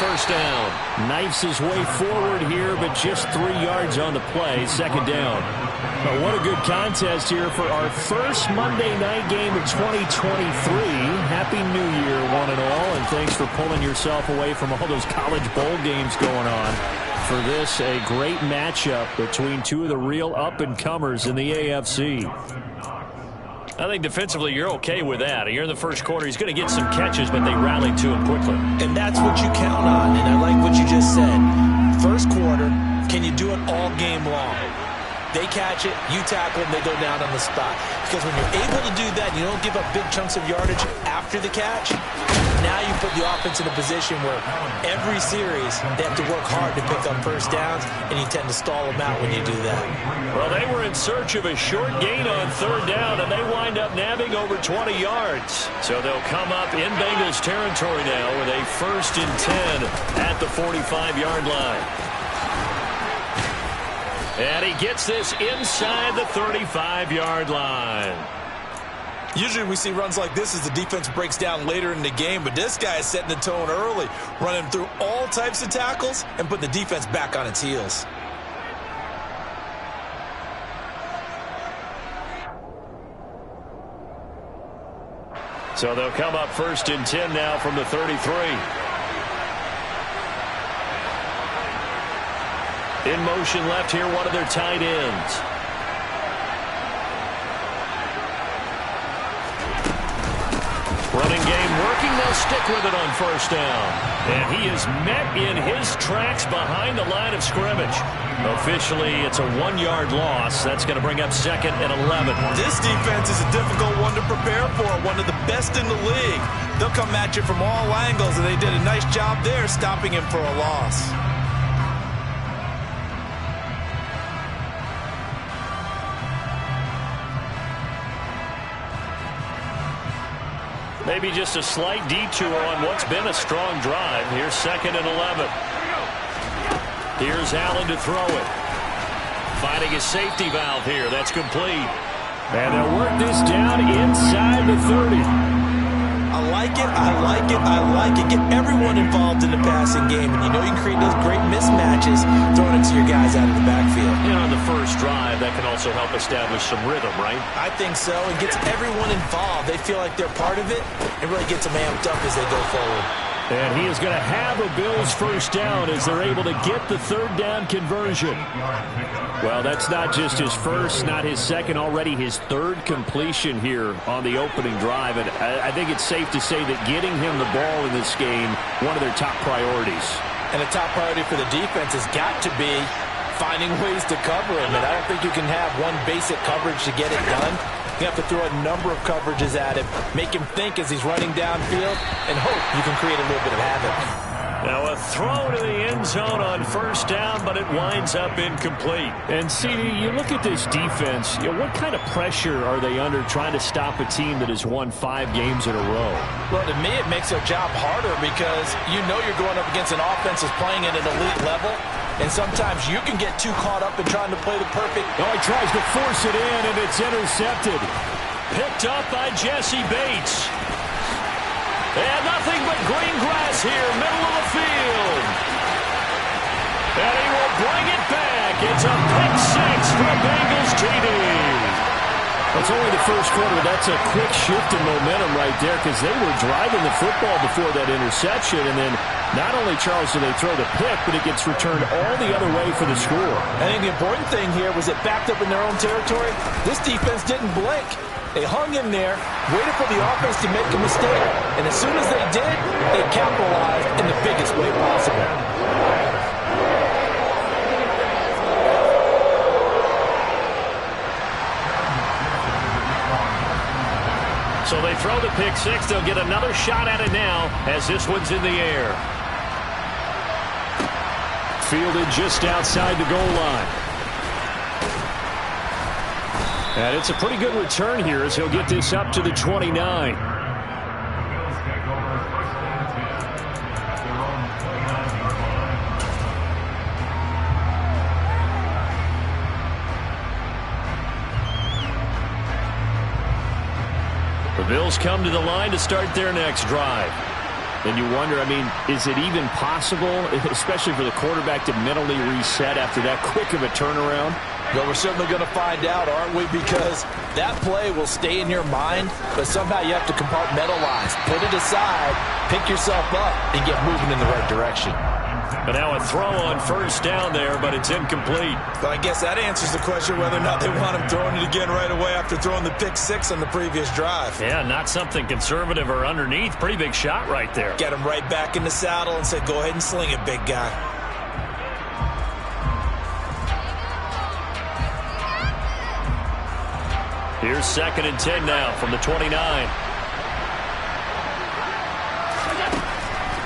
first down. Knifes his way forward here, but just 3 yards on the play. Second down. But what a good contest here for our first Monday night game of 2023. Happy New Year, one and all, and thanks for pulling yourself away from all those college bowl games going on. For this, a great matchup between two of the real up-and-comers in the AFC. I think defensively you're okay with that. You're in the first quarter. He's going to get some catches, but they rallied to him quickly. And that's what you count on, and I like what you just said. First quarter, can you do it all game long? They catch it, you tackle them, they go down on the spot. Because when you're able to do that, you don't give up big chunks of yardage after the catch, now you put the offense in a position where every series they have to work hard to pick up first downs, and you tend to stall them out when you do that. Well, they were in search of a short gain on third down, and they wind up nabbing over 20 yards. So they'll come up in Bengals territory now with a 1st and 10 at the 45-yard line. And he gets this inside the 35-yard line. Usually we see runs like this as the defense breaks down later in the game, but this guy is setting the tone early, running through all types of tackles and putting the defense back on its heels. So they'll come up 1st and 10 now from the 33. In motion left here, one of their tight ends. Running game working. They'll stick with it on first down. And he is met in his tracks behind the line of scrimmage. Officially, it's a 1-yard loss. That's going to bring up 2nd and 11. This defense is a difficult one to prepare for, one of the best in the league. They'll come at you from all angles, and they did a nice job there stopping him for a loss. Maybe just a slight detour on what's been a strong drive. Here's 2nd and 11. Here's Allen to throw it. Finding a safety valve here. That's complete. And they'll work this down inside the 30. I like it, I like it, I like it. Get everyone involved in the passing game, and you know you can create those great mismatches throwing it to your guys out of the backfield. You know, on the first drive, that can also help establish some rhythm, right? I think so. It gets everyone involved. They feel like they're part of it. It really gets them amped up as they go forward. And he is going to have a Bills first down as they're able to get the third down conversion. Well, that's not just his first, not his second, already his third completion here on the opening drive. And I think it's safe to say that getting him the ball in this game, one of their top priorities. And a top priority for the defense has got to be finding ways to cover him. And I don't think you can have one basic coverage to get it done. You have to throw a number of coverages at him, make him think as he's running downfield, and hope you can create a little bit of havoc. Now a throw to the end zone on first down, but it winds up incomplete. And CD, you look at this defense, what kind of pressure are they under trying to stop a team that has won 5 games in a row? Well, to me, it makes their job harder because you know you're going up against an offense that's playing at an elite level. And sometimes you can get too caught up in trying to play the perfect. Oh, he tries to force it in, and it's intercepted. Picked up by Jesse Bates. And nothing but green grass here, middle of the field. And he will bring it back. It's a pick 6 for a Bengals TD. It's only the first quarter, but that's a quick shift in momentum right there because they were driving the football before that interception, and then not only, Charles, do they throw the pick, but it gets returned all the other way for the score. I think the important thing here was it backed up in their own territory. This defense didn't blink. They hung in there, waited for the offense to make a mistake, and as soon as they did, they capitalized in the biggest way possible. So they throw the pick 6. They'll get another shot at it now as this one's in the air. Fielded just outside the goal line. And it's a pretty good return here as he'll get this up to the 29. The Bills come to the line to start their next drive. And you wonder, I mean, is it even possible, especially for the quarterback, to mentally reset after that quick of a turnaround? Well, we're certainly going to find out, aren't we? Because that play will stay in your mind, but somehow you have to compartmentalize, put it aside, pick yourself up, and get moving in the right direction. But now a throw on first down there, but it's incomplete. Well, I guess that answers the question whether or not they want him throwing it again right away after throwing the pick six on the previous drive. Yeah, not something conservative or underneath. Pretty big shot right there. Get him right back in the saddle and said, go ahead and sling it, big guy. Here's 2nd and 10 now from the 29.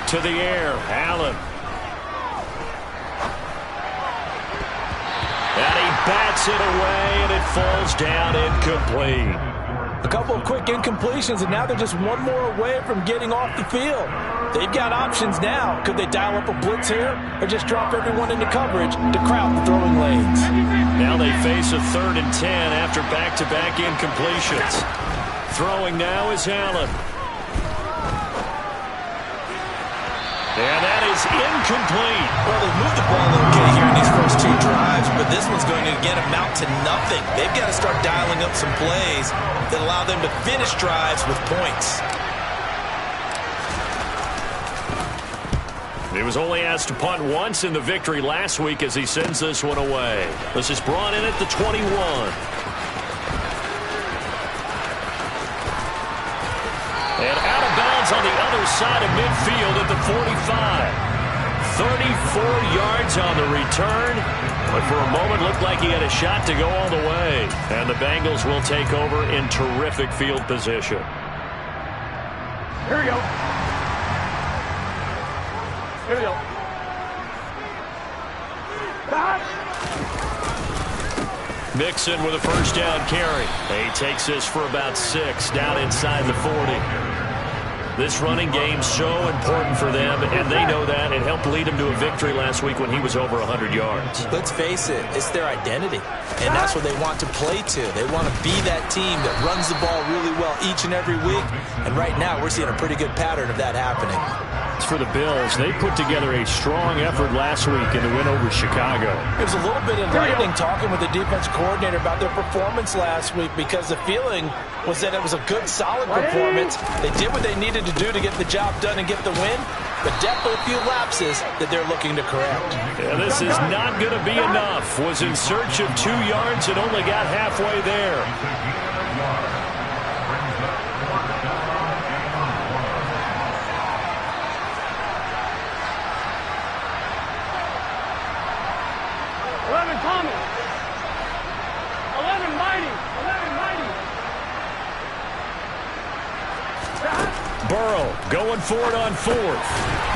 To the air, Allen. And he bats it away, and it falls down incomplete. A couple of quick incompletions, and now they're just one more away from getting off the field. They've got options now. Could they dial up a blitz here or just drop everyone into coverage to crowd the throwing lanes? Now they face a 3rd and 10 after back-to-back incompletions. Throwing now is Allen. And that is incomplete. Well, they've moved the ball okay here in these first 2 drives, but this one's going to again amount to nothing. They've got to start dialing up some plays that allow them to finish drives with points. He was only asked to punt once in the victory last week as he sends this one away. This is brought in at the 21. And out of bounds on the other side of midfield at the 45. 34 yards on the return. But for a moment looked like he had a shot to go all the way. And the Bengals will take over in terrific field position. Here we go. Here we go. Mixon with a first down carry. He takes this for about 6 down inside the 40. This running game so important for them, and they know that. It helped lead him to a victory last week when he was over 100 yards. Let's face it, it's their identity, and that's what they want to play to. They want to be that team that runs the ball really well each and every week, and right now we're seeing a pretty good pattern of that happening. For the Bills, they put together a strong effort last week in the win over Chicago. It was a little bit enlightening talking with the defense coordinator about their performance last week because the feeling was that it was a good, solid performance. They did what they needed to do to get the job done and get the win, but definitely a few lapses that they're looking to correct. Yeah, this is not going to be enough. Was in search of 2 yards and only got halfway there. Burrow going for it on 4th.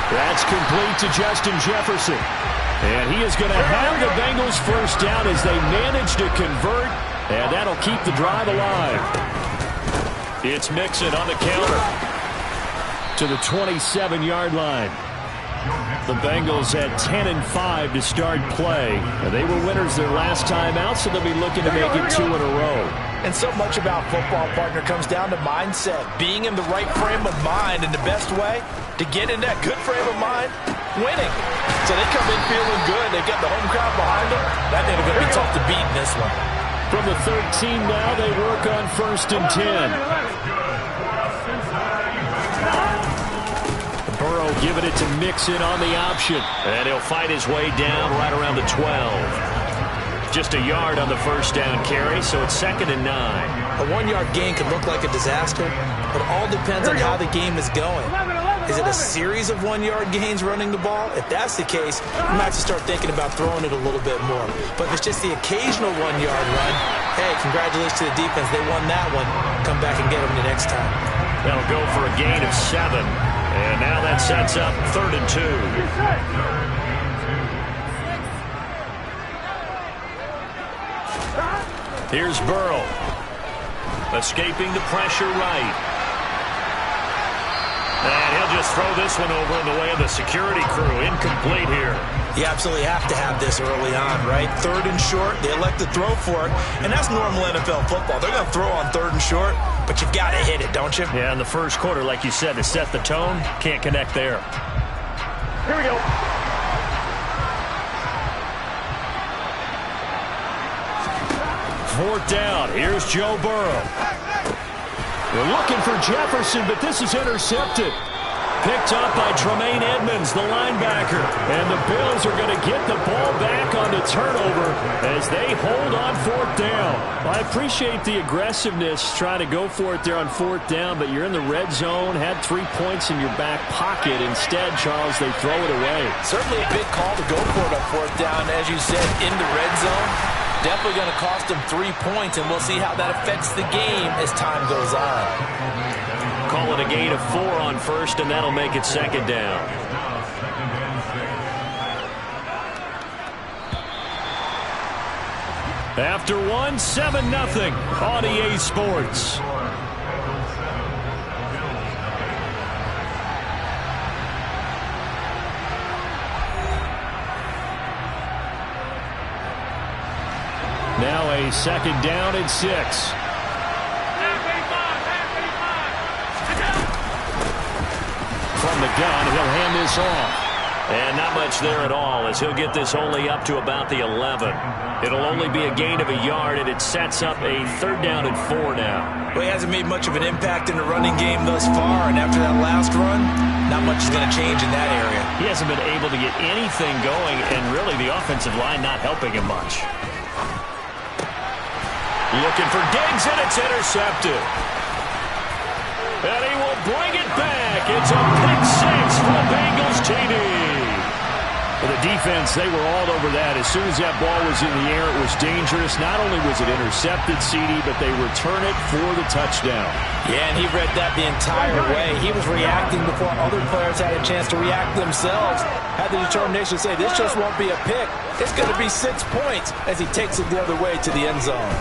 That's complete to Justin Jefferson. And he is going to have the Bengals first down as they manage to convert, and that'll keep the drive alive. It's Mixon on the counter to the 27-yard line. The Bengals had 10-5 to start play. And they were winners their last time out, so they'll be looking to make it 2 in a row. And so much about football, partner, comes down to mindset. Being in the right frame of mind, and the best way to get in that good frame of mind, winning. So they come in feeling good. They've got the home crowd behind them. That ain't going to be tough to beat in this one. From the 13 now, they work on 1st and 10. Burrow giving it to Mixon on the option. And he'll fight his way down right around the 12. Just a yard on the first down carry, so it's 2nd and 9. A 1-yard gain could look like a disaster, but it all depends on how the game is going. Is it a series of 1-yard gains running the ball? If that's the case, you might have to start thinking about throwing it a little bit more. But if it's just the occasional 1-yard run, hey, congratulations to the defense. They won that one. Come back and get them the next time. That'll go for a gain of 7. And now that sets up 3rd and 2. Here's Burrow. Escaping the pressure right. And he'll just throw this one over in the way of the security crew. Incomplete here. You absolutely have to have this early on, right? 3rd and short, they elect to throw for it, and that's normal NFL football. They're going to throw on 3rd and short, but you've got to hit it, don't you? Yeah, in the first quarter, like you said, to set the tone, can't connect there. Here we go. Fourth down. Here's Joe Burrow. They're looking for Jefferson, but this is intercepted. Picked up by Tremaine Edmonds, the linebacker. And the Bills are going to get the ball back on the turnover as they hold on 4th down. Well, I appreciate the aggressiveness trying to go for it there on 4th down, but you're in the red zone, had 3 points in your back pocket. Instead, Charles, they throw it away. Certainly a big call to go for it on 4th down. As you said, in the red zone, definitely going to cost them 3 points, and we'll see how that affects the game as time goes on. Call it a gain of 4 on 1st, and that'll make it 2nd down. After 1, 7-0 on EA Sports. Now a 2nd down and 6. From the gun, he'll hand this off. And not much there at all, as he'll get this only up to about the 11. It'll only be a gain of a yard, and it sets up a 3rd down and 4 now. Well, he hasn't made much of an impact in the running game thus far, and after that last run, not much is going to change in that area. He hasn't been able to get anything going, and really the offensive line not helping him much. Looking for Diggs, and it's intercepted. And he will bring it back. It's a pick-6 for the Bengals TD. For the defense, they were all over that. As soon as that ball was in the air, it was dangerous. Not only was it intercepted, CD, but they return it for the touchdown. Yeah, and he read that the entire way. He was reacting before other players had a chance to react themselves. Had the determination to say, this just won't be a pick. It's going to be 6 points as he takes it the other way to the end zone.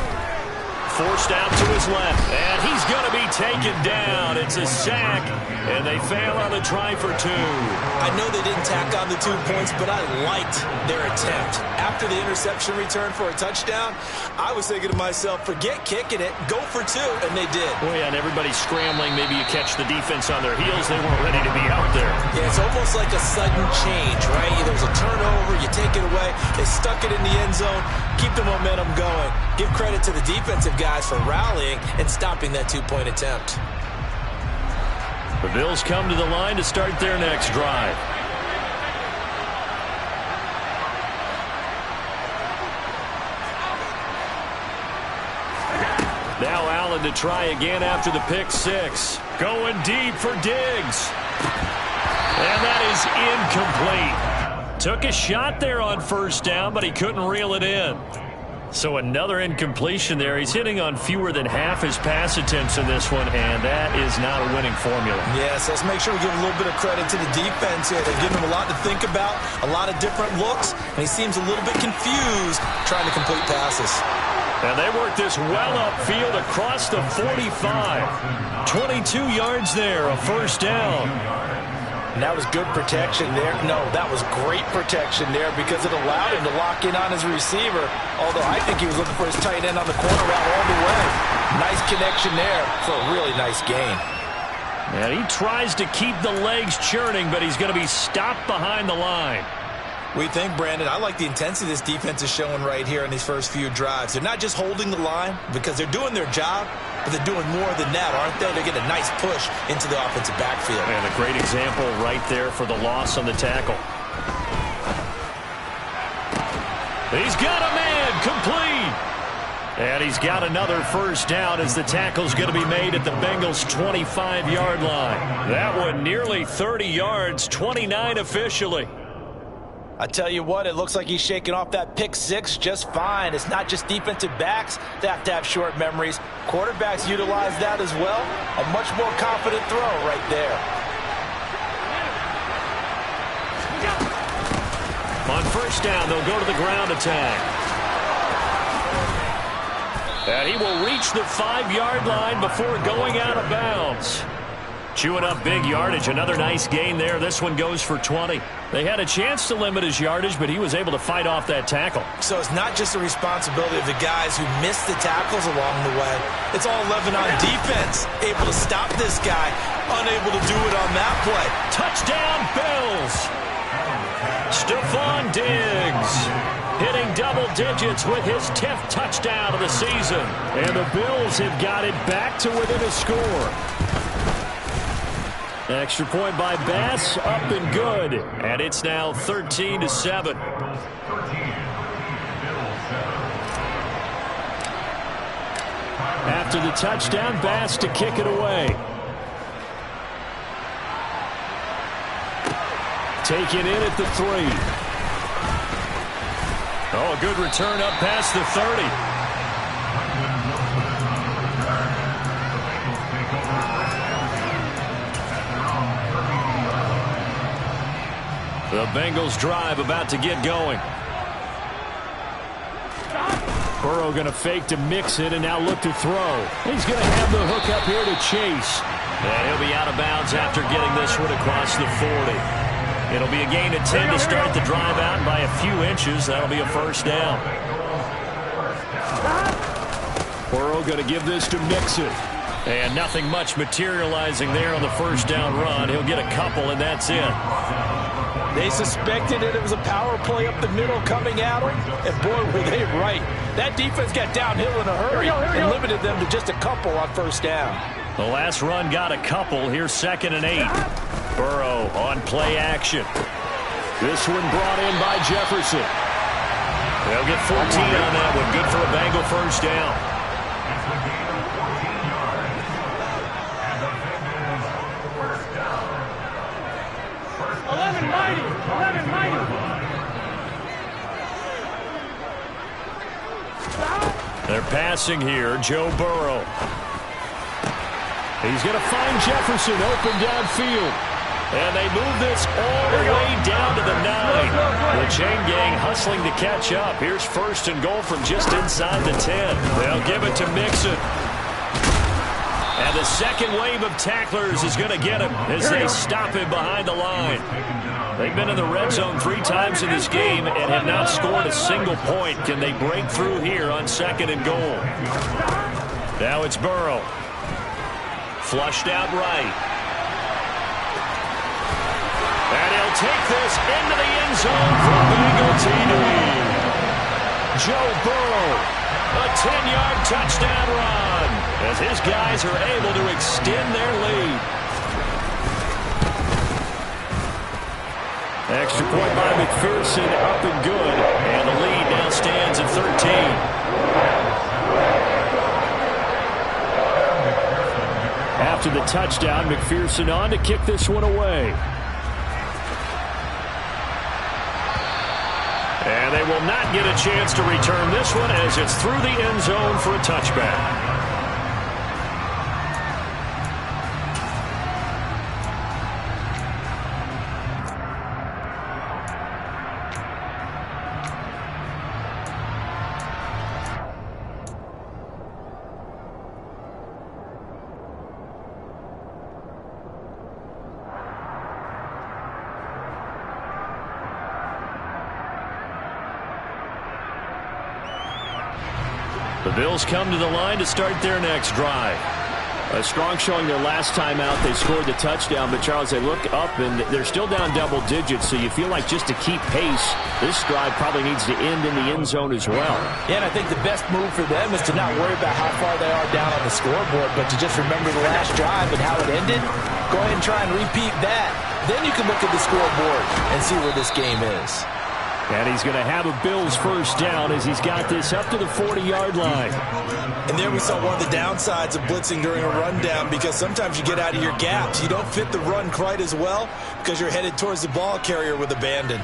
Forced out to his left, and he's going to be taken down. It's a sack, and they fail on the try for 2. I know they didn't tack on the 2 points, but I liked their attempt. After the interception return for a touchdown, I was thinking to myself, forget kicking it, go for 2, and they did. Well, yeah, and everybody's scrambling. Maybe you catch the defense on their heels. They weren't ready to be out there. Yeah, it's almost like a sudden change, right? There's a turnover, you take it away, they stuck it in the end zone, keep the momentum going. Give credit to the defensive guys for rallying and stopping that 2-point attempt. The Bills come to the line to start their next drive. Now Allen to try again after the pick-6. Going deep for Diggs. And that is incomplete. Took a shot there on 1st down, but he couldn't reel it in. So another incompletion there. He's hitting on fewer than half his pass attempts in this one, and that is not a winning formula. Yes, let's make sure we give a little bit of credit to the defense here. They're giving him a lot to think about, a lot of different looks, and he seems a little bit confused trying to complete passes. And they work this well upfield across the 45. 22 yards there, a 1st down. And that was good protection there. No, that was great protection there because it allowed him to lock in on his receiver. Although I think he was looking for his tight end on the corner route all the way. Nice connection there for a really nice gain. And he tries to keep the legs churning, but he's going to be stopped behind the line. We think, Brandon, I like the intensity this defense is showing right here in these first few drives. They're not just holding the line because they're doing their job, but they're doing more than that, aren't they? They're getting a nice push into the offensive backfield. And a great example right there for the loss on the tackle. He's got a man, complete. And he's got another 1st down as the tackle's going to be made at the Bengals' 25-yard line. That one nearly 30 yards, 29 officially. I tell you what, it looks like he's shaking off that pick-6 just fine. It's not just defensive backs that have to have short memories. Quarterbacks utilize that as well. A much more confident throw right there. On 1st down, they'll go to the ground attack. And he will reach the 5-yard line before going out of bounds. Chewing up big yardage. Another nice gain there. This one goes for 20. They had a chance to limit his yardage, but he was able to fight off that tackle. So it's not just the responsibility of the guys who missed the tackles along the way. It's all 11 on defense. Able to stop this guy. Unable to do it on that play. Touchdown, Bills. Stephon Diggs hitting double digits with his 10th touchdown of the season. And the Bills have got it back to within a score. Extra point by Bass, up and good. And it's now 13-7. After the touchdown, Bass to kick it away. Taken in at the 3. Oh, a good return up past the 30. The Bengals drive about to get going. Burrow going to fake to mix it and now look to throw. He's going to have the hook up here to Chase. And he'll be out of bounds after getting this one across the 40. It'll be a gain of 10 to start the drive out, and by a few inches, that'll be a first down. Burrow going to give this to Mixon. And nothing much materializing there on the first down run. He'll get a couple, and that's it. They suspected that it was a power play up the middle coming at them, and boy, were they right. That defense got downhill in a hurry and limited them to just a couple on first down. The last run got a couple. Here's 2nd and 8. Burrow on play action. This one brought in by Jefferson. They'll get 14 on that one. Good for a Bengal first down. They're passing here. Joe Burrow. He's going to find Jefferson open downfield. And they move this all the way down to the 9. The chain gang hustling to catch up. Here's 1st and goal from just inside the 10. They'll give it to Mixon. And the second wave of tacklers is going to get him as they stop him behind the line. They've been in the red zone 3 times in this game and have not scored a single point. Can they break through here on 2nd and goal? Now it's Burrow. Flushed out right. And he'll take this into the end zone for Bengal TD. Joe Burrow, a 10-yard touchdown run as his guys are able to extend their lead. Extra point by McPherson, up and good. And the lead now stands at 13. After the touchdown, McPherson on to kick this one away. And they will not get a chance to return this one as it's through the end zone for a touchback. The Bills come to the line to start their next drive. A strong showing their last time out. They scored the touchdown, but Charles, they look up and they're still down double digits, so you feel like just to keep pace, this drive probably needs to end in the end zone as well. Yeah, and I think the best move for them is to not worry about how far they are down on the scoreboard, but to just remember the last drive and how it ended. Go ahead and try and repeat that. Then you can look at the scoreboard and see where this game is. And he's going to have a Bills first down as he's got this up to the 40-yard line. And there we saw one of the downsides of blitzing during a rundown, because sometimes you get out of your gaps. You don't fit the run quite as well because you're headed towards the ball carrier with abandon.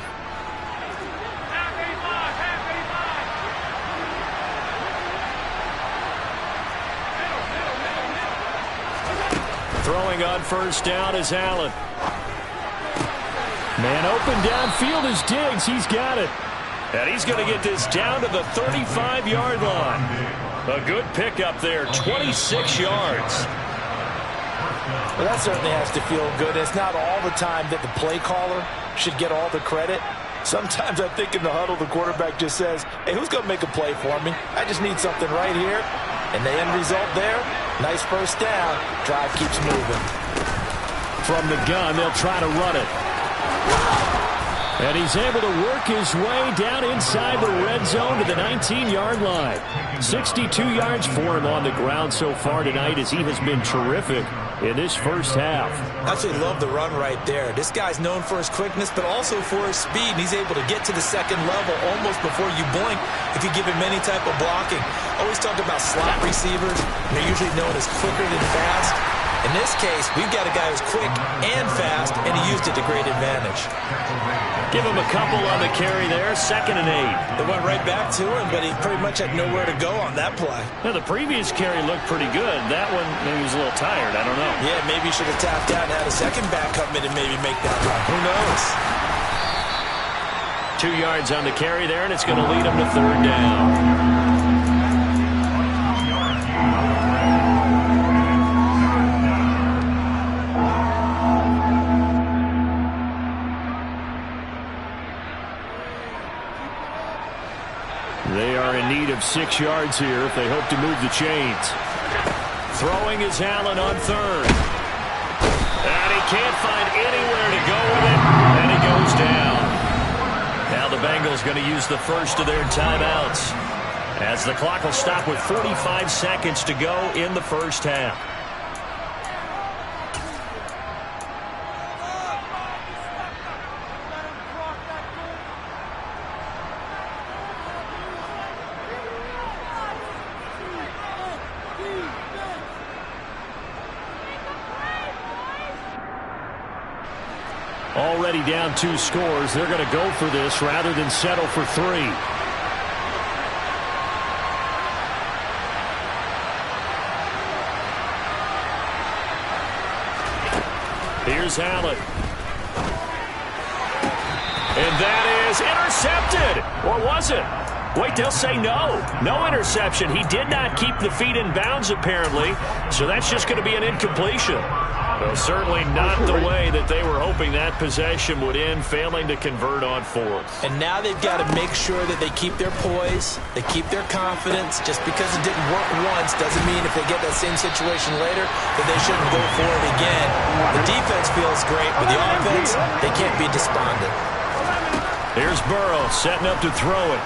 Throwing on first down is Allen. Man open downfield is Diggs. He's got it. And he's going to get this down to the 35-yard line. A good pickup there, 26 yards. Well, that certainly has to feel good. It's not all the time that the play caller should get all the credit. Sometimes I think in the huddle, the quarterback just says, hey, who's going to make a play for me? I just need something right here. And the end result there, nice first down. Drive keeps moving. From the gun, they'll try to run it. And he's able to work his way down inside the red zone to the 19-yard line. 62 yards for him on the ground so far tonight as he has been terrific in this first half. I actually love the run right there. This guy's known for his quickness, but also for his speed. And he's able to get to the second level almost before you blink if you give him any type of blocking. Always talk about slot receivers. They're usually known as quicker than fast. In this case, we've got a guy who's quick and fast, and he used it to great advantage. Give him a couple on the carry there, 2nd and 8. They went right back to him, but he pretty much had nowhere to go on that play. Now, the previous carry looked pretty good. That one, maybe he was a little tired. I don't know. Yeah, maybe he should have tapped out and had a second back come in and maybe make that run. Who knows? 2 yards on the carry there, and it's going to lead him to 3rd down. They are in need of 6 yards here if they hope to move the chains. Throwing is Allen on 3rd. And he can't find anywhere to go with it. And he goes down. Now the Bengals going to use the first of their timeouts, as the clock will stop with 45 seconds to go in the first half. Already down 2 scores. They're going to go for this rather than settle for 3. Here's Allen. And that is intercepted. Or was it? Wait, they'll say no. No interception. He did not keep the feet in bounds, apparently. So that's just going to be an incompletion. Well, certainly not the way that they were hoping that possession would end, failing to convert on 4th. And now they've got to make sure that they keep their poise, they keep their confidence. Just because it didn't work once doesn't mean if they get that same situation later that they shouldn't go for it again. The defense feels great, but the offense, they can't be despondent. Here's Burrow setting up to throw it.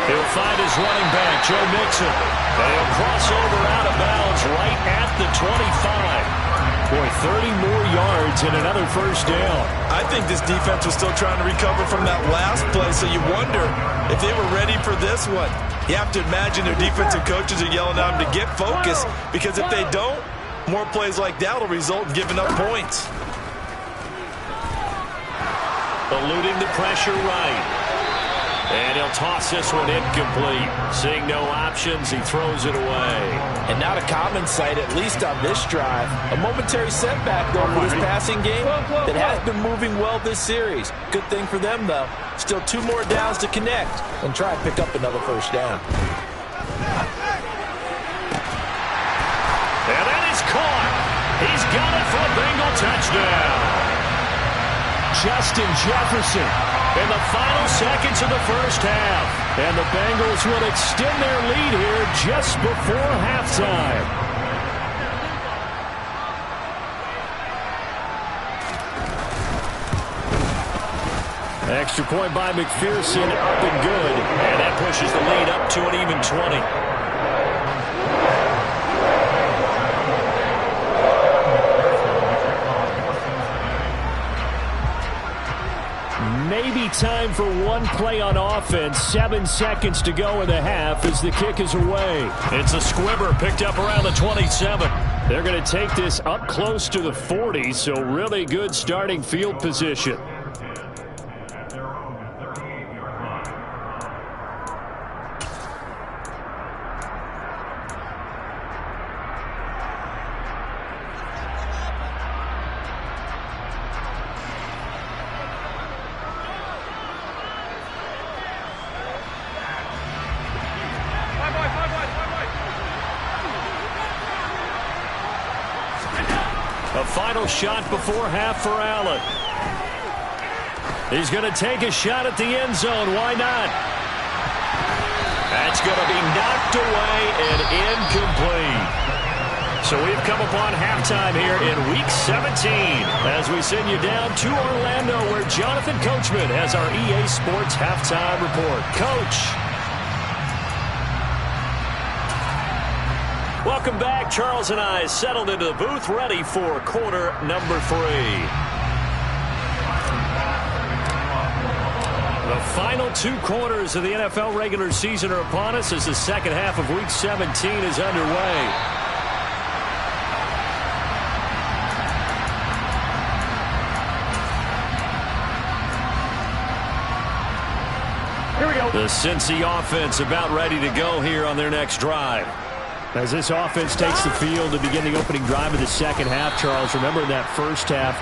He'll find his running back, Joe Mixon. And he'll cross over out of bounds right at the 25. Boy, 30 more yards and another first down. I think this defense was still trying to recover from that last play, so you wonder if they were ready for this one. You have to imagine their defensive coaches are yelling at them to get focused, because if they don't, more plays like that will result in giving up points. Eluding the pressure right. And he'll toss this one incomplete. Seeing no options, he throws it away. And not a common sight, at least on this drive. A momentary setback, though, for this passing game that has been moving well this series. Good thing for them, though. Still 2 more downs to connect and try and pick up another first down. And that is caught. He's got it for a Bengal touchdown. Justin Jefferson in the final seconds of the first half. And the Bengals will extend their lead here just before halftime. Extra point by McPherson, up and good. And that pushes the lead up to an even 20. Maybe time for one play on offense. 7 seconds to go in the half as the kick is away. It's a squibber picked up around the 27. They're going to take this up close to the 40, so really good starting field position. final shot before half for Allen. He's going to take a shot at the end zone. Why not? That's going to be knocked away and incomplete. So we've come upon halftime here in Week 17 as we send you down to Orlando where Jonathan Coachman has our EA Sports Halftime Report. Coach. Welcome back. Charles and I settled into the booth ready for quarter number 3. The final 2 quarters of the NFL regular season are upon us as the second half of Week 17 is underway. Here we go. The Cincy offense about ready to go here on their next drive. As this offense takes the field to begin the opening drive of the second half, Charles, remember in that first half,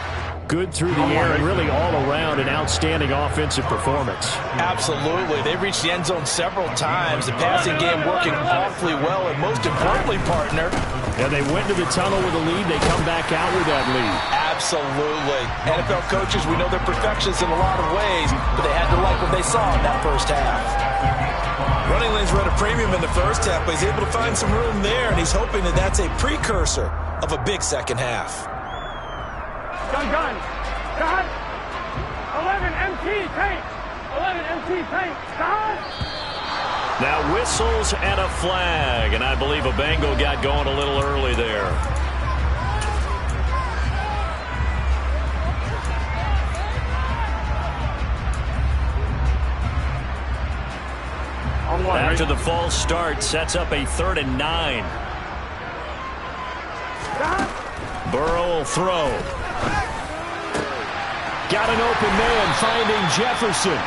good through the air and really all around an outstanding offensive performance. Absolutely. They reached the end zone several times. The passing game working awfully well, and most importantly, partner. And they went to the tunnel with a lead. They come back out with that lead. Absolutely. NFL coaches, we know they're perfectionists in a lot of ways, but they had to like what they saw in that first half. Running lanes were at a premium in the first half, but he's able to find some room there, and he's hoping that that's a precursor of a big second half. Gun. God. 11 MT tank. 11 MT tank. God. Now whistles and a flag, and I believe a Bengal got going a little early there. After the false start, sets up a 3rd and 9. Burrow will throw. Got an open man finding Jefferson.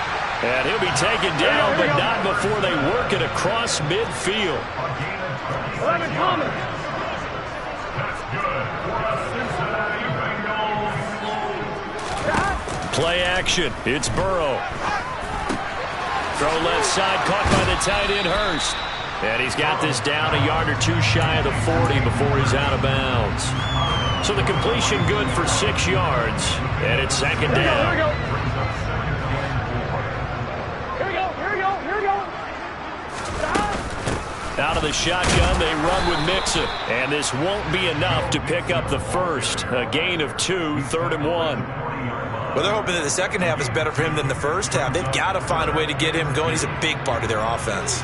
And he'll be taken down, but not before they work it across midfield. 11 Thomas. Play action. It's Burrow. Throw left side, caught by the tight end, Hurst. And he's got this down a yard or 2 shy of the 40 before he's out of bounds. So the completion good for 6 yards, and it's second down. Here we go. Out of the shotgun, they run with Mixon. And this won't be enough to pick up the first. A gain of 2, 3rd and 1. Well, they're hoping that the second half is better for him than the first half. They've got to find a way to get him going. He's a big part of their offense.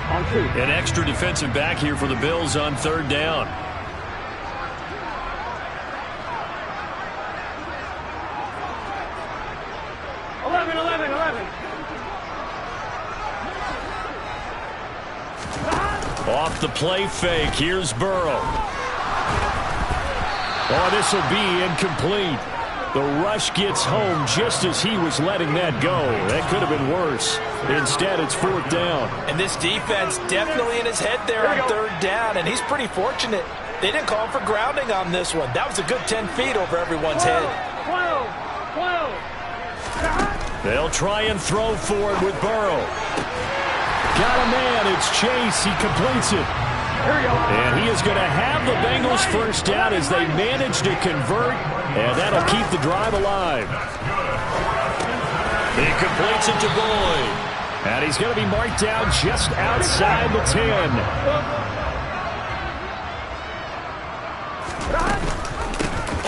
On 2. An extra defensive back here for the Bills on 3rd down. Off the play fake. Here's Burrow. Oh, this will be incomplete. The rush gets home just as he was letting that go. That could have been worse. Instead, it's 4th down. And this defense definitely in his head there on 3rd down, and he's pretty fortunate. They didn't call for grounding on this one. That was a good 10 feet over everyone's head. 12. They'll try and throw for it with Burrow. Got a man. It's Chase. He completes it. And he is going to have the Bengals first down as they manage to convert, and that'll keep the drive alive. He completes it to Boyd. And he's going to be marked down just outside the 10.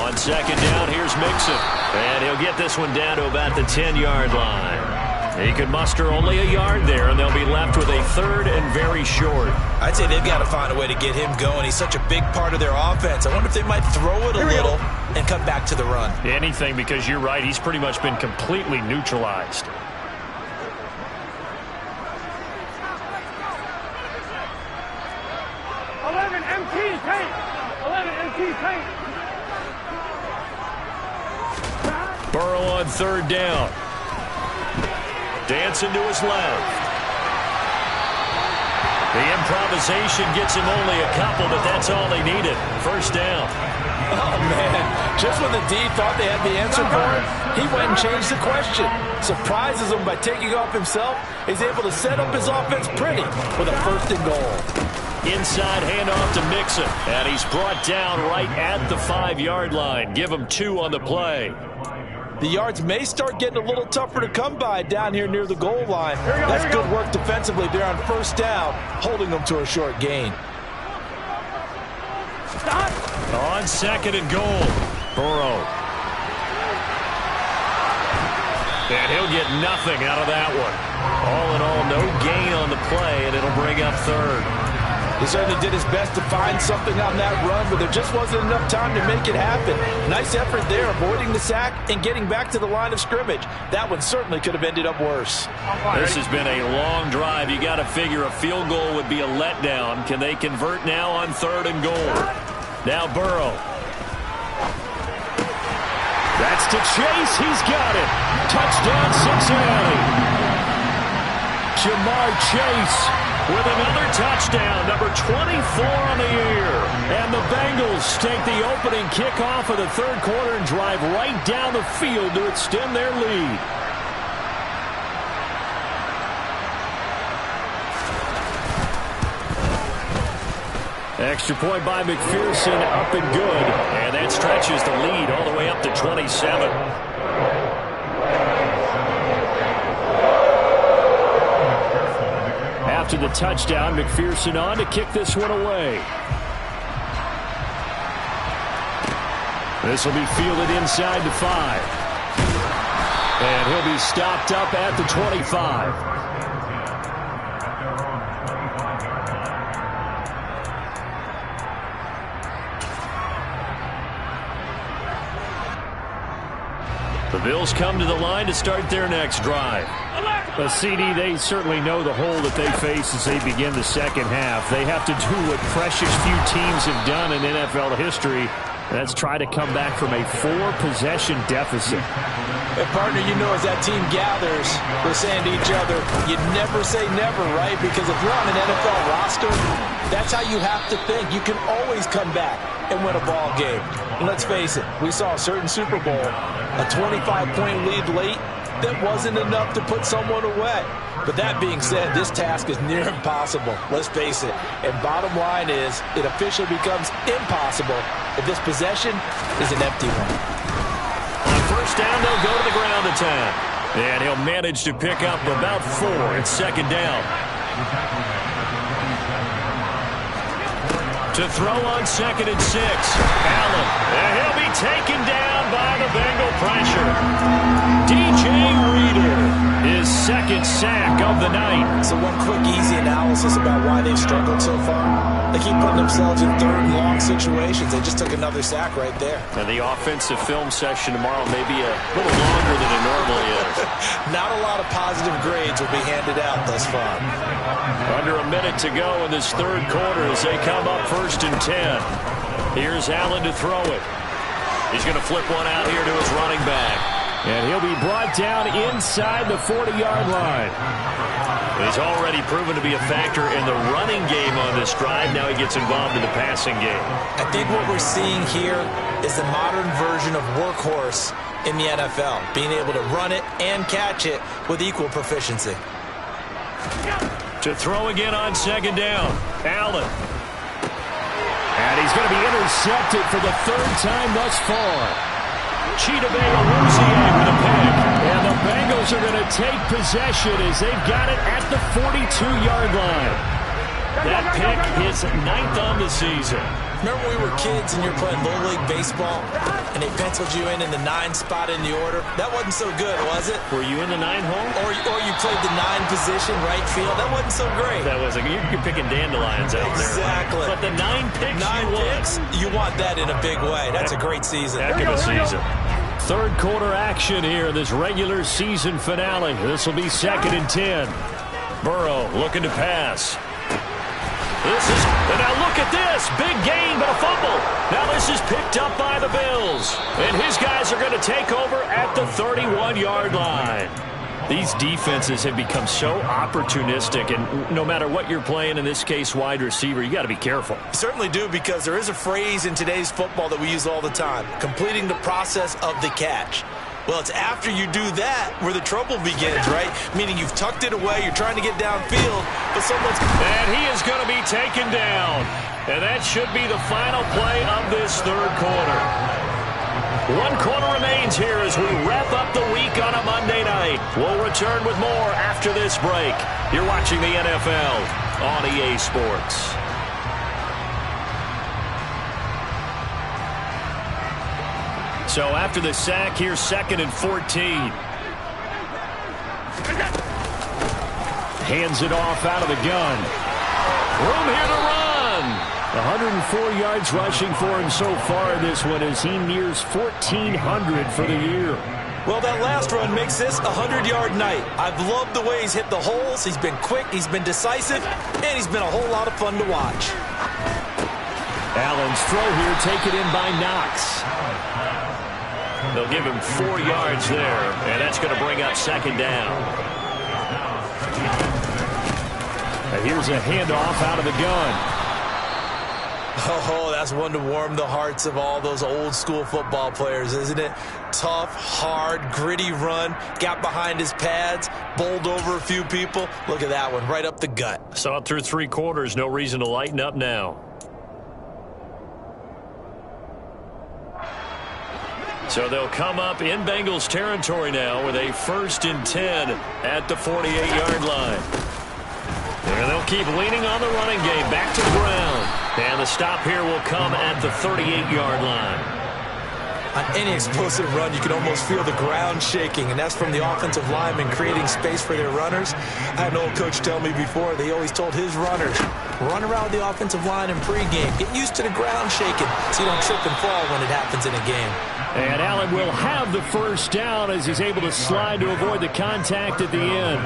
On second down, here's Mixon. And he'll get this one down to about the 10-yard line. He could muster only a yard there, and they'll be left with a 3rd and very short. I'd say they've got to find a way to get him going. He's such a big part of their offense. I wonder if they might throw it a little and come back to the run. Anything, because you're right. He's pretty much been completely neutralized. Burrow on 3rd down. Dancing to his left. The improvisation gets him only a couple, but that's all they needed. First down. Oh, man. Just when the D thought they had the answer for him, he went and changed the question. Surprises him by taking off himself. He's able to set up his offense pretty with a 1st and goal. Inside handoff to Mixon. And he's brought down right at the 5-yard line. Give him 2 on the play. The yards may start getting a little tougher to come by down here near the goal line. That's good work defensively there on first down, holding them to a short gain. On 2nd and goal, Burrow. And he'll get nothing out of that one. All in all, no gain on the play, and it'll bring up 3rd. He certainly did his best to find something on that run, but there just wasn't enough time to make it happen. Nice effort there, avoiding the sack and getting back to the line of scrimmage. That one certainly could have ended up worse. This has been a long drive. You got to figure a field goal would be a letdown. Can they convert now on 3rd and goal? Now Burrow. That's to Chase. He's got it. Touchdown, Cincinnati. Jamar Chase with another touchdown, number 24 on the year. And the Bengals take the opening kickoff of the 3rd quarter and drive right down the field to extend their lead. Extra point by McPherson, up and good. And that stretches the lead all the way up to 27. After the touchdown, McPherson on to kick this one away. This will be fielded inside the 5. And he'll be stopped up at the 25. The Bills come to the line to start their next drive. But CD, they certainly know the hole that they face as they begin the second half. They have to do what precious few teams have done in NFL history. That's try to come back from a 4-possession deficit. And partner, you know, as that team gathers, we're saying to each other, you never say never, right? Because if you're on an NFL roster, that's how you have to think. You can always come back and win a ball game. And let's face it, we saw a certain Super Bowl, a 25-point lead late, that wasn't enough to put someone away. But that being said, this task is near impossible. Let's face it. And bottom line is, it officially becomes impossible if this possession is an empty one. On first down, they'll go to the ground attack. And he'll manage to pick up about 4 at 2nd down. To throw on 2nd and 6. Allen. And he'll be taken down by the Bengal pressure. DJ Reader, his 2nd sack of the night. So one quick, easy analysis about why they've struggled so far. They keep putting themselves in 3rd and long situations. They just took another sack right there. And the offensive film session tomorrow may be a little longer than it normally is. Not a lot of positive grades will be handed out thus far. Under a minute to go in this 3rd quarter as they come up 1st and 10. Here's Allen to throw it. He's going to flip one out here to his running back. And he'll be brought down inside the 40-yard line. He's already proven to be a factor in the running game on this drive. Now he gets involved in the passing game. I think what we're seeing here is the modern version of workhorse in the NFL, being able to run it and catch it with equal proficiency. To throw again on 2nd down, Allen. And he's going to be intercepted for the 3rd time thus far. Chidobe Awuzie with a pick. And the Bengals are going to take possession as they've got it at the 42-yard line. That pick is 9th on the season. Remember when we were kids and you're playing Little League Baseball and they penciled you in the 9 spot in the order? That wasn't so good, was it? Were you in the 9 hole? Or you played the 9 position, right field? That wasn't so great. That wasn't. You're picking dandelions out there. Exactly. But the 9 picks you want that in a big way. That's a great season. Heck of a season. 3rd quarter action here, this regular season finale. This will be 2nd and 10. Burrow looking to pass. And now look at this. Big gain, but a fumble. Now this is picked up by the Bills. And his guys are going to take over at the 31-yard line. These defenses have become so opportunistic, and no matter what you're playing, in this case wide receiver, you got to be careful. You certainly do, because there is a phrase in today's football that we use all the time, completing the process of the catch. Well, it's after you do that where the trouble begins, right? Meaning you've tucked it away, you're trying to get downfield, but someone's... And he is going to be taken down. And that should be the final play of this third quarter. 1 quarter remains here as we wrap up the week on a Monday night. We'll return with more after this break. You're watching the NFL on EA Sports. So after the sack, here's 2nd and 14. Hands it off out of the gun. Room here to run. 104 yards rushing for him so far in this one as he nears 1,400 for the year. Well, that last run makes this a 100-yard night. I've loved the way he's hit the holes. He's been quick, he's been decisive, and he's been a whole lot of fun to watch. Allen's throw here taken in by Knox. They'll give him 4 yards there, and that's going to bring up 2nd down. And here's a handoff out of the gun. Oh, that's one to warm the hearts of all those old-school football players, isn't it? Tough, hard, gritty run, got behind his pads, bowled over a few people. Look at that one, right up the gut. Saw it through 3 quarters, no reason to lighten up now. So they'll come up in Bengals territory now with a 1st and 10 at the 48-yard line. And they'll keep leaning on the running game back to the ground. And the stop here will come at the 38-yard line. On any explosive run, you can almost feel the ground shaking, and that's from the offensive linemen creating space for their runners. I had an old coach tell me before, they always told his runners, run around the offensive line in pregame. Get used to the ground shaking so you don't trip and fall when it happens in a game. And Allen will have the 1st down as he's able to slide to avoid the contact at the end.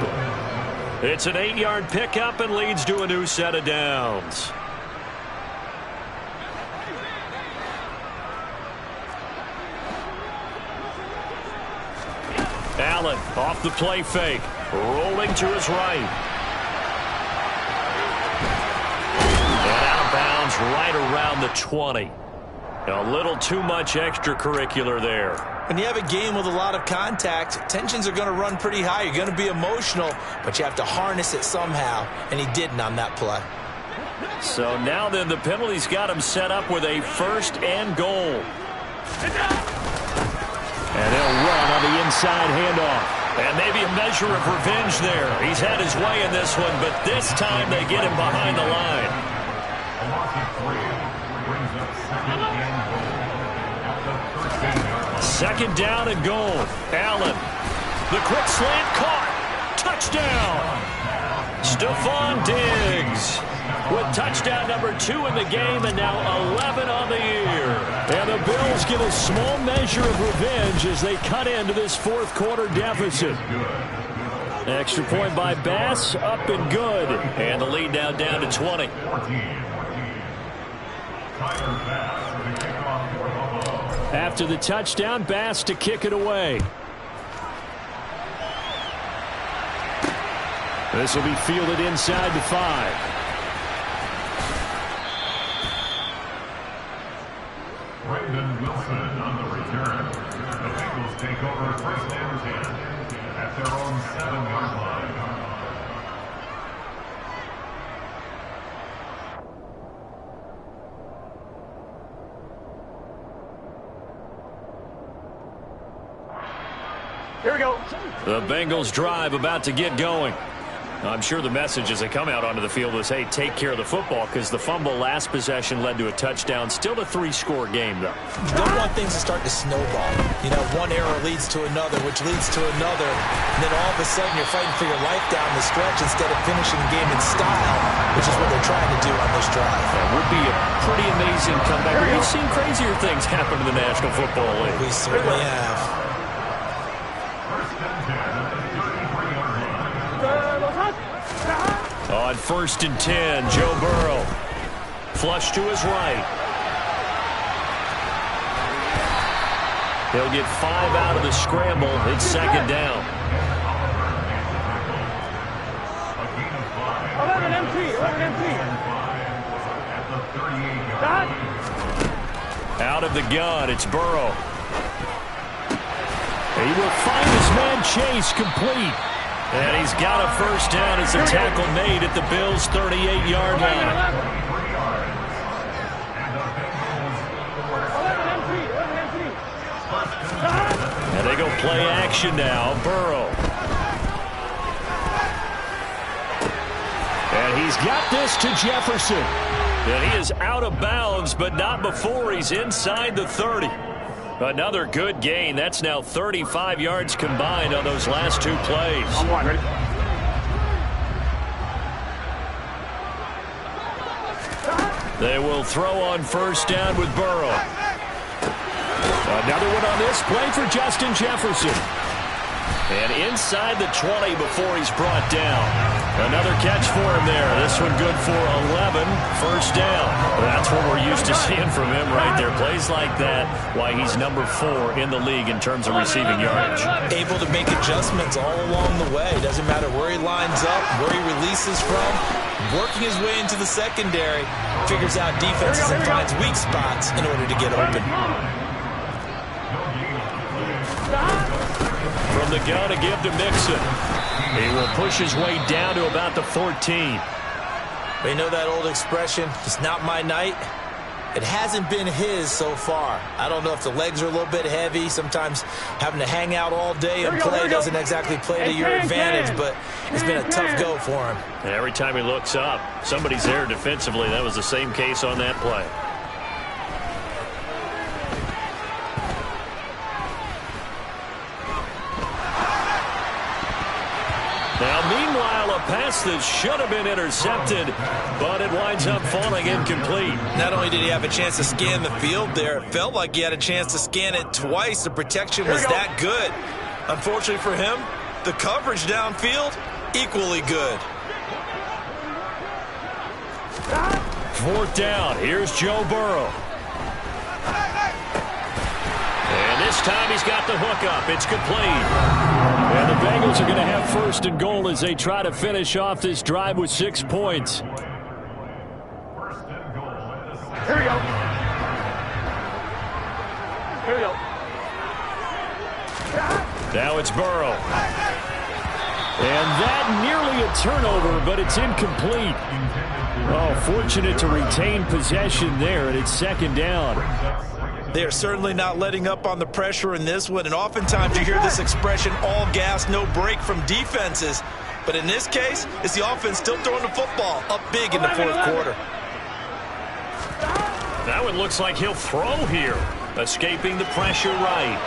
It's an 8-yard pickup and leads to a new set of downs. Allen off the play fake, rolling to his right. And out of bounds right around the 20. A little too much extracurricular there. When you have a game with a lot of contact, tensions are going to run pretty high. You're going to be emotional, but you have to harness it somehow, and he didn't on that play. So now then the penalty's got him set up with a 1st and goal. And they'll run on the inside handoff. And maybe a measure of revenge there. He's had his way in this one, but this time they get him behind the line. 2nd down and goal. Allen. The quick slant caught. Touchdown. Stephon Diggs with touchdown number 2 in the game and now 11 on the year. And the Bills get a small measure of revenge as they cut into this 4th quarter deficit. Extra point by Bass, up and good. And the lead now down to 20. After the touchdown, Bass to kick it away. This will be fielded inside the 5. Brandon Wilson on the return. The Bengals take over 1st and 10 at their own 7-yard line. Here we go. The Bengals drive about to get going. I'm sure the message as they come out onto the field was, hey, take care of the football, because the fumble last possession led to a touchdown. Still a 3-score game, though. You don't want things to start to snowball. You know, one error leads to another, which leads to another. And then all of a sudden you're fighting for your life down the stretch instead of finishing the game in style, which is what they're trying to do on this drive. That would be a pretty amazing comeback. We've seen crazier things happen in the National Football League. We certainly have. On 1st and 10, Joe Burrow. Flush to his right. He'll get 5 out of the scramble. It's 2nd down. 11 MT. Out of the gun, it's Burrow. He will find his man Chase complete. And he's got a first down as a tackle made at the Bills' 38-yard line. And they go play action now. Burrow. And he's got this to Jefferson. And he is out of bounds, but not before he's inside the 30. Another good gain. That's now 35 yards combined on those last two plays. Ready? They will throw on first down with Burrow. Another one on this play for Justin Jefferson. And inside the 20 before he's brought down. Another catch for him there. This one good for 11. First down. That's what we're used to seeing from him right there. Plays like that, why he's number 4 in the league in terms of receiving yardage. Able to make adjustments all along the way. Doesn't matter where he lines up, where he releases from. Working his way into the secondary. Figures out defenses and finds weak spots in order to get open. From the gun to give to Mixon. He will push his way down to about the 14. We know that old expression, it's not my night. It hasn't been his so far. I don't know if the legs are a little bit heavy. Sometimes having to hang out all day and play doesn't exactly play to your advantage, but it's been a tough go for him. And every time he looks up, somebody's there defensively. That was the same case on that play. Now, meanwhile, a pass that should have been intercepted, but it winds up falling incomplete. Not only did he have a chance to scan the field there, it felt like he had a chance to scan it twice. The protection was that good. Unfortunately for him, the coverage downfield, equally good. Fourth down. Here's Joe Burrow. And this time he's got the hook up. It's complete. And the Bengals are going to have first and goal as they try to finish off this drive with 6 points. First and goal at the 6. Here we go. Here we go. Now it's Burrow. And that nearly a turnover, but it's incomplete. Oh, fortunate to retain possession there, and it's second down. They are certainly not letting up on the pressure in this one, and oftentimes you hear this expression, all gas, no break from defenses. But in this case, it's the offense still throwing the football up big in the fourth quarter. That one looks like he'll throw here. Escaping the pressure right.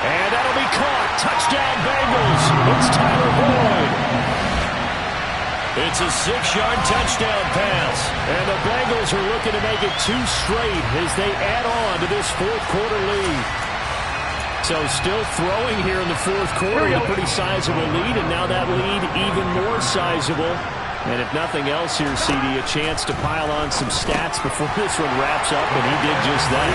And that'll be caught. Touchdown, Bengals. It's Tyler Boyd. It's a 6-yard touchdown pass. And the Bengals are looking to make it 2 straight as they add on to this fourth quarter lead. So still throwing here in the fourth quarter, a pretty sizable lead, and now that lead even more sizable. And if nothing else here, CD, a chance to pile on some stats before this one wraps up, and he did just that.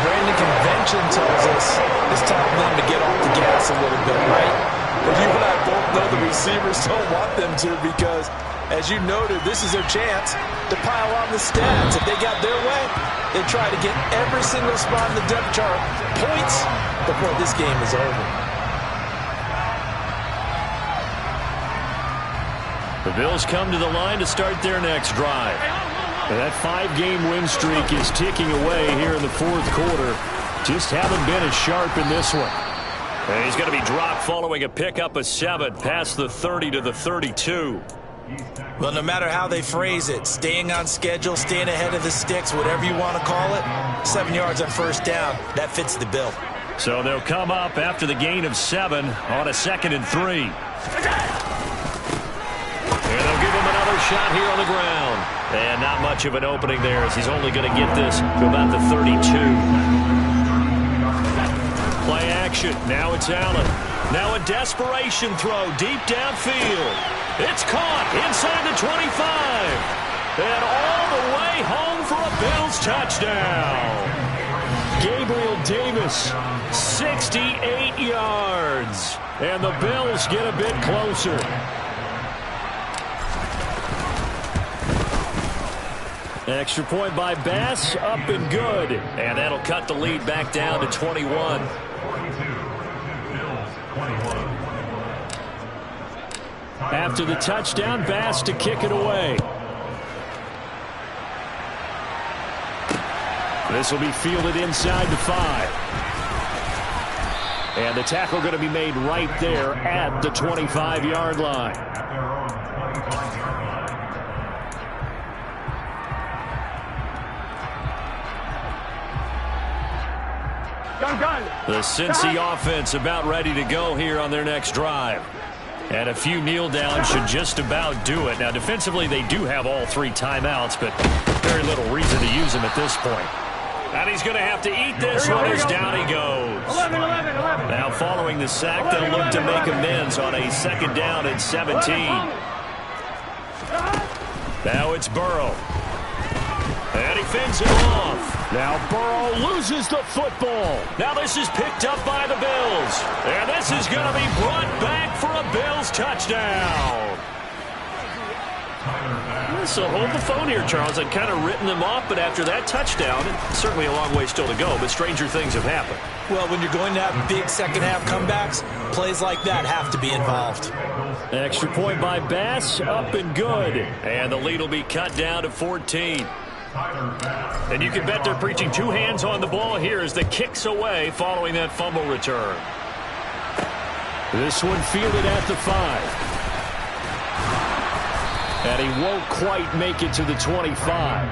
Brandon, convention tells us it's time for them to get off the gas a little bit, right? But you and I both know the receivers don't want them to because, as you noted, this is their chance to pile on the stats. If they got their way, they try to get every single spot in the depth chart points before this game is over. The Bills come to the line to start their next drive. And that 5-game win streak is ticking away here in the fourth quarter. Just haven't been as sharp in this one. And he's going to be dropped following a pickup of 7 past the 30 to the 32. Well, no matter how they phrase it, staying on schedule, staying ahead of the sticks, whatever you want to call it, 7 yards on first down, that fits the bill. So they'll come up after the gain of 7 on a 2nd and 3. And they'll give him another shot here on the ground. And not much of an opening there as he's only going to get this to about the 32. Play action. Now it's Allen. Now a desperation throw deep downfield. It's caught inside the 25. And all the way home for a Bills touchdown. Gabriel Davis, 68 yards. and the Bills get a bit closer. Extra point by Bass, up and good. And that'll cut the lead back down to 21. After the touchdown, Bass to kick it away. This will be fielded inside the 5. And the tackle going to be made right there at the 25-yard line. The Cincy offense about ready to go here on their next drive. And a few kneel downs should just about do it. Now, defensively, they do have all 3 timeouts, but very little reason to use them at this point. And he's going to have to eat this one as down he goes. 11. Now, following the sack, they'll look to make amends on a 2nd down and 17. Now it's Burrow. And he fends it off. Now Burrow loses the football. Now this is picked up by the Bills. And this is going to be brought back for a Bills touchdown. So hold the phone here, Charles. I'd kind of written them off, but after that touchdown, it's certainly a long way still to go, but stranger things have happened. Well, when you're going to have big second-half comebacks, plays like that have to be involved. Extra point by Bass, up and good. And the lead will be cut down to 14. And you can bet they're preaching 2 hands on the ball here as the kick's away following that fumble return. This one fielded at the 5. And he won't quite make it to the 25.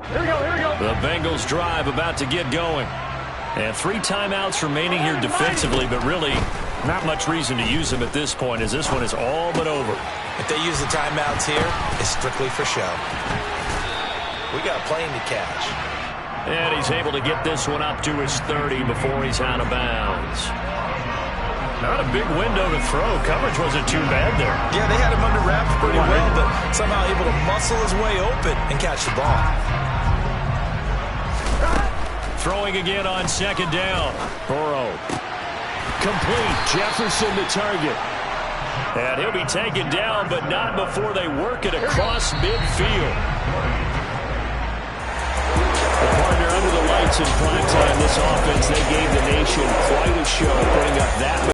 Here we go. The Bengals drive about to get going. And 3 timeouts remaining here defensively, but really not much reason to use them at this point as this one is all but over. If they use the timeouts here, it's strictly for show. We got a plane to catch. And he's able to get this one up to his 30 before he's out of bounds. Not a big window to throw. Coverage wasn't too bad there. Yeah, they had him under wraps pretty well, but somehow able to muscle his way open and catch the ball. Throwing again on 2nd down. Burrow. Complete. Jefferson the target. And he'll be taken down, but not before they work it across midfield. The partner under the lights in prime time, this offense, they gave the nation quite a show, putting up that